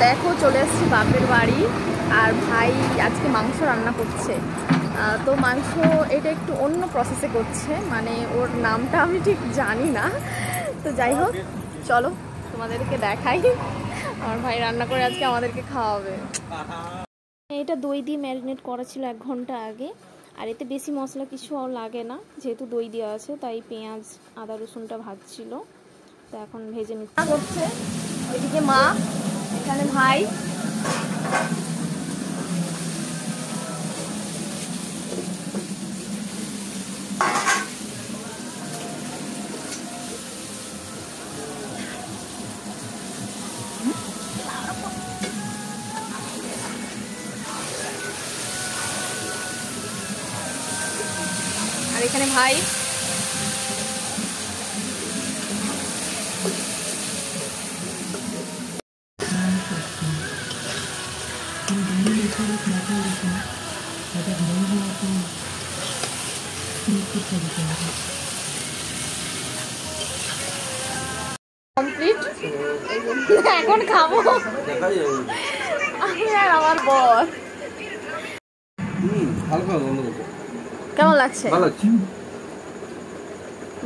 দেখো চলে এসেছি বাপের বাড়ি, আর ভাই আজকে মাংস রান্না করছে। তো মাংস এটা একটু অন্য প্রসেসে করছে, মানে ওর নামটা আমি ঠিক জানি না। তো যাই হোক, চলো তোমাদেরকে দেখাই। আমার ভাই রান্না করে আজকে আমাদেরকে খাওয়াবে। এটা দই দিয়ে ম্যারিনেট করা ছিল 1 ঘন্টা আগে, আর এতে বেশি মশলা কিছু লাগে না, যেহেতু দই দেওয়া আছে। তাই পেঁয়াজ আদা রসুনটা ভাজছিল, তো এখন ভেজে নিচ্ছে করছে। ওইদিকে মা, এখানে ভাই। আর এখানে ভাই। কমপ্লিট, এখন খাবো আমি আর আমার বর। কেমন লাগছে?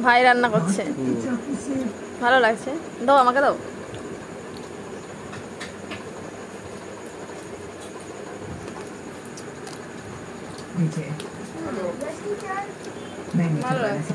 ভাই রান্না করছে, ভালো লাগছে। দাও আমাকে দাও। ভালো লাগছে।